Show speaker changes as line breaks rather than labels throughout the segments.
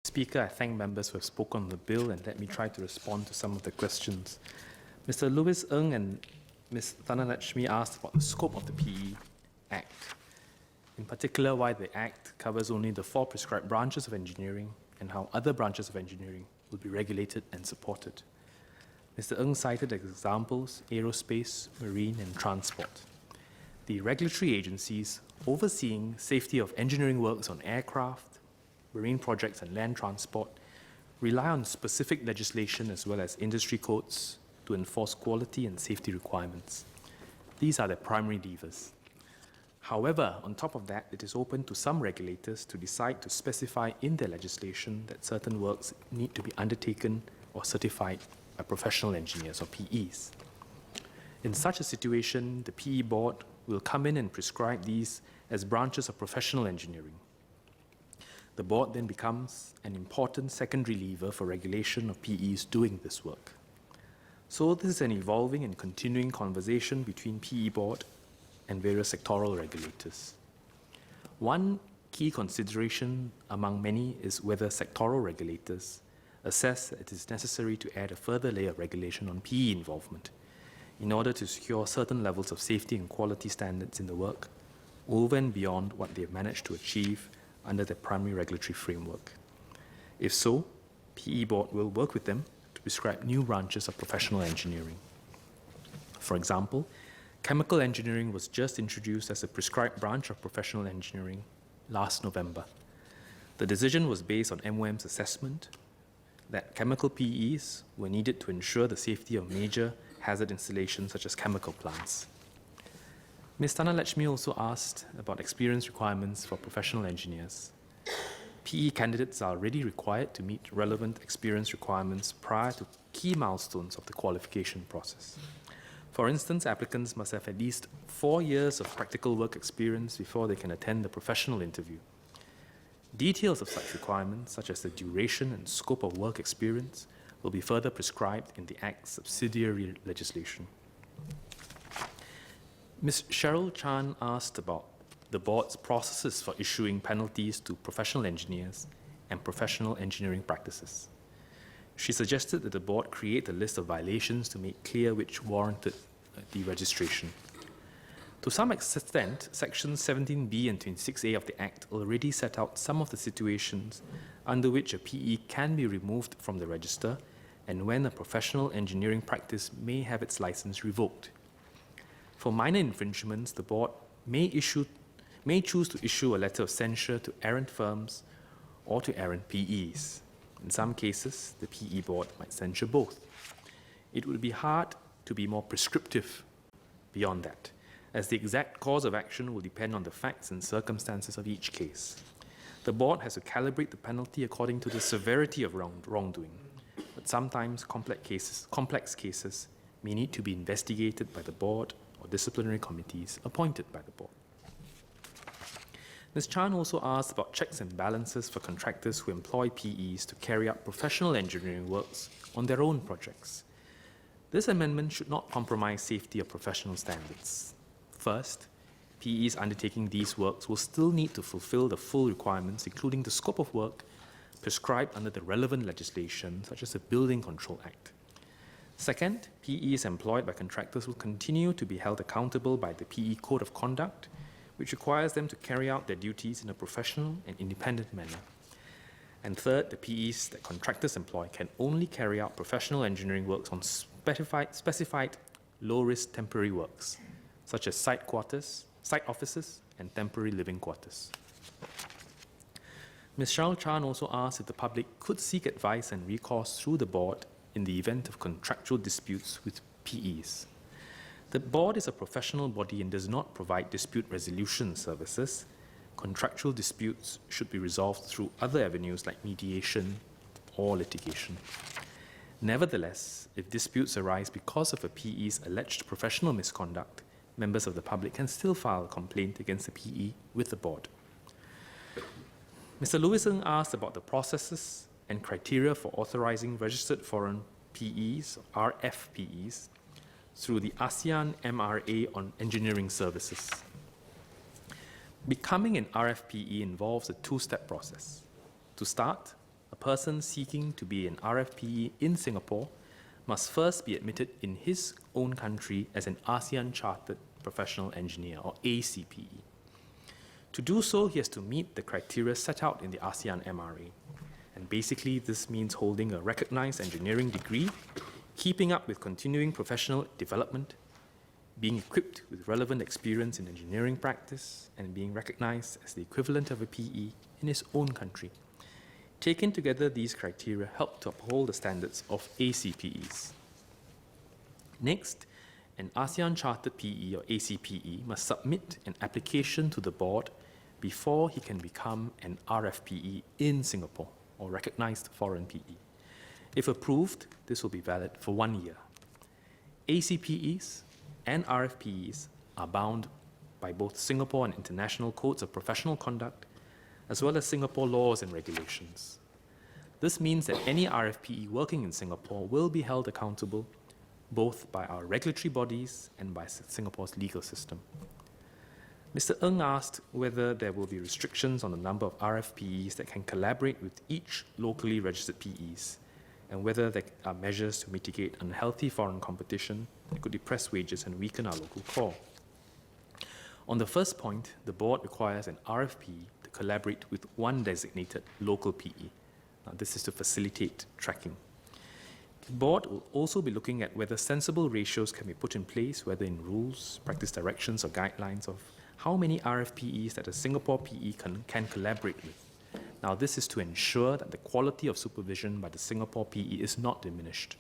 Speaker, I thank members who have spoken on the bill, and let me try to respond to some of the questions. Mr. Louis Ng and Ms. Thanalakshmi asked about the scope of the PE Act. In particular, why the Act covers only the 4 prescribed branches of engineering and how other branches of engineering will be regulated and supported. Mr. Ng cited examples: aerospace, marine, and transport. The regulatory agencies overseeing safety of engineering works on aircraft, marine projects, and land transport rely on specific legislation as well as industry codes to enforce quality and safety requirements. These are their primary levers. However, on top of that, it is open to some regulators to decide to specify in their legislation that certain works need to be undertaken or certified by professional engineers or PEs. In such a situation, the PE board will come in and prescribe these as branches of professional engineering. The board then becomes an important secondary lever for regulation of PEs doing this work. So this is an evolving and continuing conversation between PE board and various sectoral regulators. One key consideration among many is whether sectoral regulators assess that it is necessary to add a further layer of regulation on PE involvement in order to secure certain levels of safety and quality standards in the work over and beyond what they have managed to achieve under their primary regulatory framework. If so, PE board will work with them to prescribe new branches of professional engineering. For example, chemical engineering was just introduced as a prescribed branch of professional engineering last November. The decision was based on MOM's assessment that chemical PEs were needed to ensure the safety of major hazard installations such as chemical plants. Ms. Thanalakshmi also asked about experience requirements for professional engineers. PE candidates are already required to meet relevant experience requirements prior to key milestones of the qualification process. For instance, applicants must have at least 4 years of practical work experience before they can attend the professional interview. Details of such requirements, such as the duration and scope of work experience, will be further prescribed in the Act's subsidiary legislation. Ms. Cheryl Chan asked about the board's processes for issuing penalties to professional engineers and professional engineering practices. She suggested that the board create a list of violations to make clear which warranted deregistration. To some extent, Sections 17B and 26A of the Act already set out some of the situations under which a PE can be removed from the register and when a professional engineering practice may have its license revoked. For minor infringements, the board may choose to issue a letter of censure to errant firms or to errant PEs. In some cases, the PE board might censure both. It would be hard to be more prescriptive beyond that, as the exact cause of action will depend on the facts and circumstances of each case. The board has to calibrate the penalty according to the severity of wrongdoing, but sometimes complex cases may need to be investigated by the board or disciplinary committees appointed by the board. Ms. Chan also asked about checks and balances for contractors who employ PEs to carry out professional engineering works on their own projects. This amendment should not compromise safety or professional standards. First, PEs undertaking these works will still need to fulfill the full requirements, including the scope of work prescribed under the relevant legislation, such as the Building Control Act. Second, PEs employed by contractors will continue to be held accountable by the PE Code of Conduct, which requires them to carry out their duties in a professional and independent manner. And third, the PEs that contractors employ can only carry out professional engineering works on specified low-risk temporary works, such as site offices, and temporary living quarters. Ms. Cheryl Chan also asked if the public could seek advice and recourse through the board in the event of contractual disputes with PEs. The board is a professional body and does not provide dispute resolution services. Contractual disputes should be resolved through other avenues like mediation or litigation. Nevertheless, if disputes arise because of a PE's alleged professional misconduct, members of the public can still file a complaint against the PE with the board. Mr. Louis Ng asked about the processes and criteria for authorizing registered foreign PEs, RFPEs, through the ASEAN MRA on engineering services. Becoming an RFPE involves a two-step process. To start, a person seeking to be an RFPE in Singapore must first be admitted in his own country as an ASEAN Chartered Professional Engineer, or ACPE. To do so, he has to meet the criteria set out in the ASEAN MRA. And basically, this means holding a recognized engineering degree, keeping up with continuing professional development, being equipped with relevant experience in engineering practice, and being recognized as the equivalent of a PE in his own country. Taken together, these criteria help to uphold the standards of ACPEs. Next, an ASEAN Chartered PE or ACPE must submit an application to the board before he can become an RFPE in Singapore, or recognized foreign PE. If approved, this will be valid for 1 year. ACPEs and RFPEs are bound by both Singapore and international codes of professional conduct, as well as Singapore laws and regulations. This means that any RFPE working in Singapore will be held accountable both by our regulatory bodies and by Singapore's legal system. Mr. Ng asked whether there will be restrictions on the number of RFPEs that can collaborate with each locally registered PEs, and whether there are measures to mitigate unhealthy foreign competition that could depress wages and weaken our local core. On the first point, the board requires an RFPE to collaborate with one designated local PE. Now, this is to facilitate tracking. The board will also be looking at whether sensible ratios can be put in place, whether in rules, practice directions, or guidelines of how many RFPEs that a Singapore PE can collaborate with. Now, this is to ensure that the quality of supervision by the Singapore PE is not diminished.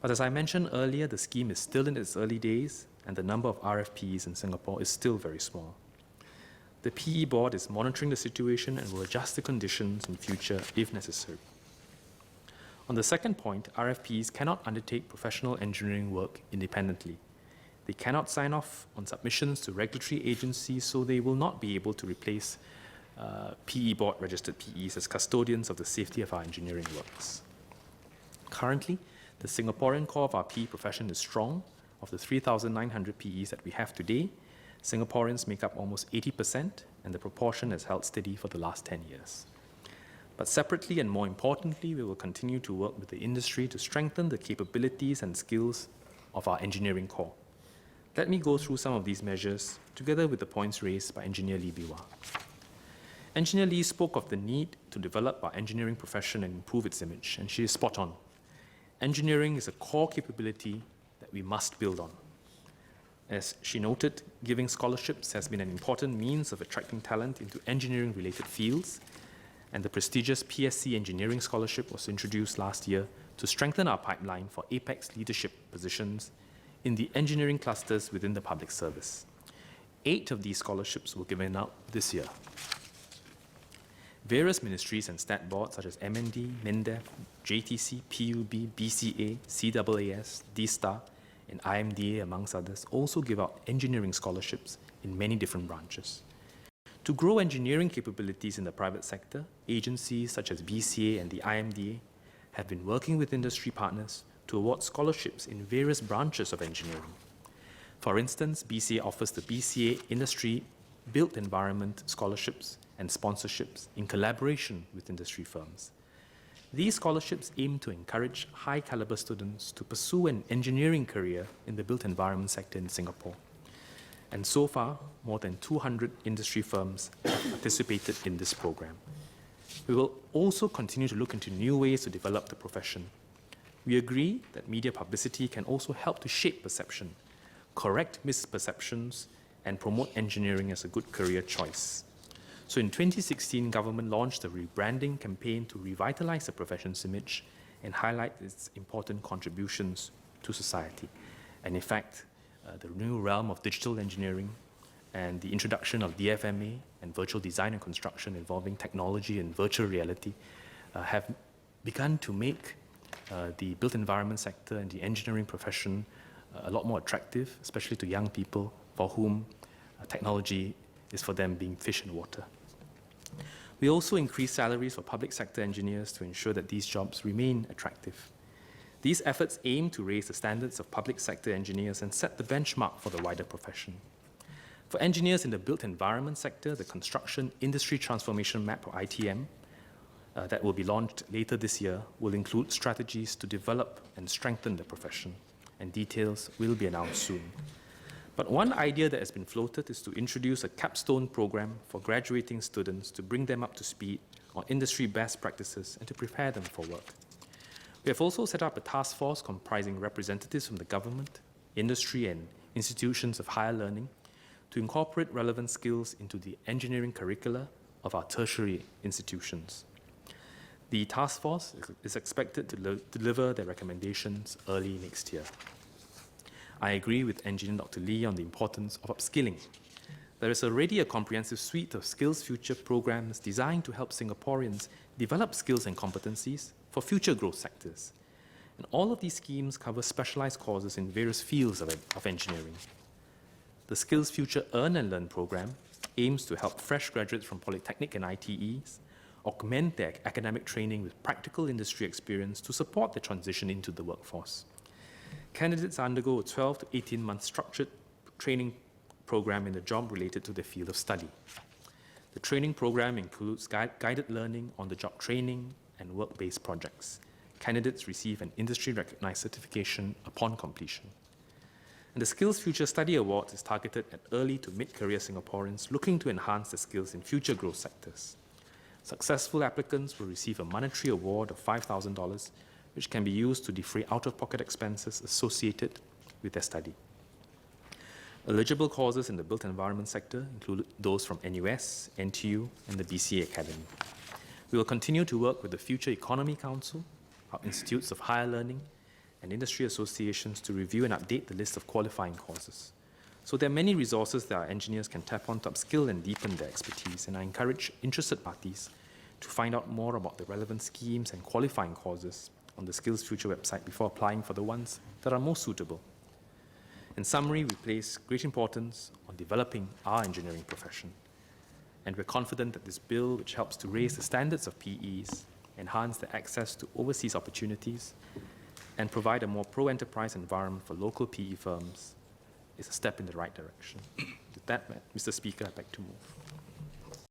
But as I mentioned earlier, the scheme is still in its early days, and the number of RFPEs in Singapore is still very small. The PE board is monitoring the situation and will adjust the conditions in future if necessary. On the second point, RFPs cannot undertake professional engineering work independently. They cannot sign off on submissions to regulatory agencies, so they will not be able to replace PE board registered PEs as custodians of the safety of our engineering works. Currently, the Singaporean core of our PE profession is strong. Of the 3,900 PEs that we have today, Singaporeans make up almost 80%, and the proportion has held steady for the last 10 years. But separately and more importantly, we will continue to work with the industry to strengthen the capabilities and skills of our engineering core. Let me go through some of these measures, together with the points raised by Engineer Lee Biwa. Engineer Lee spoke of the need to develop our engineering profession and improve its image, and she is spot on. Engineering is a core capability that we must build on. As she noted, giving scholarships has been an important means of attracting talent into engineering-related fields, and the prestigious PSC Engineering Scholarship was introduced last year to strengthen our pipeline for apex leadership positions in the engineering clusters within the public service. 8 of these scholarships were given out this year. Various ministries and stat boards such as MND, MINDEF, JTC, PUB, BCA, CAAS, D-STAR, and IMDA, amongst others, also give out engineering scholarships in many different branches. To grow engineering capabilities in the private sector, agencies such as BCA and the IMDA have been working with industry partners to award scholarships in various branches of engineering. For instance, BCA offers the BCA Industry Built Environment Scholarships and sponsorships in collaboration with industry firms. These scholarships aim to encourage high-caliber students to pursue an engineering career in the built environment sector in Singapore. And so far, more than 200 industry firms have participated in this program. We will also continue to look into new ways to develop the profession. We agree that media publicity can also help to shape perception, correct misperceptions, and promote engineering as a good career choice. So in 2016, government launched a rebranding campaign to revitalize the profession's image and highlight its important contributions to society. And in fact, the new realm of digital engineering and the introduction of DFMA and virtual design and construction involving technology and virtual reality have begun to make the built environment sector and the engineering profession a lot more attractive, especially to young people for whom technology is for them being fish in water. We also increase salaries for public sector engineers to ensure that these jobs remain attractive. These efforts aim to raise the standards of public sector engineers and set the benchmark for the wider profession. For engineers in the built environment sector, the Construction Industry Transformation Map, or ITM, that will be launched later this year will include strategies to develop and strengthen the profession, and details will be announced soon. But one idea that has been floated is to introduce a capstone program for graduating students to bring them up to speed on industry best practices and to prepare them for work. We have also set up a task force comprising representatives from the government, industry, and institutions of higher learning to incorporate relevant skills into the engineering curricula of our tertiary institutions. The task force is expected to deliver their recommendations early next year. I agree with Engineer Dr. Lee on the importance of upskilling. There is already a comprehensive suite of Skills Future programs designed to help Singaporeans develop skills and competencies for future growth sectors. And all of these schemes cover specialized courses in various fields of engineering. The Skills Future Earn and Learn program aims to help fresh graduates from polytechnic and ITEs augment their academic training with practical industry experience to support their transition into the workforce. Candidates undergo a 12 to 18-month structured training program in a job related to their field of study. The training program includes guided learning, on-the-job training, and work-based projects. Candidates receive an industry-recognized certification upon completion. And the Skills Future Study Award is targeted at early to mid-career Singaporeans looking to enhance their skills in future growth sectors. Successful applicants will receive a monetary award of $5,000, which can be used to defray out-of-pocket expenses associated with their study. Eligible courses in the built environment sector include those from NUS, NTU, and the BCA Academy. We will continue to work with the Future Economy Council, our institutes of higher learning, and industry associations to review and update the list of qualifying courses. So there are many resources that our engineers can tap on to upskill and deepen their expertise, and I encourage interested parties to find out more about the relevant schemes and qualifying courses on the Skills Future website before applying for the ones that are most suitable. In summary, we place great importance on developing our engineering profession, and we're confident that this bill, which helps to raise the standards of PEs, enhance their access to overseas opportunities, and provide a more pro-enterprise environment for local PE firms, is a step in the right direction. With that, Mr. Speaker, I'd like to move.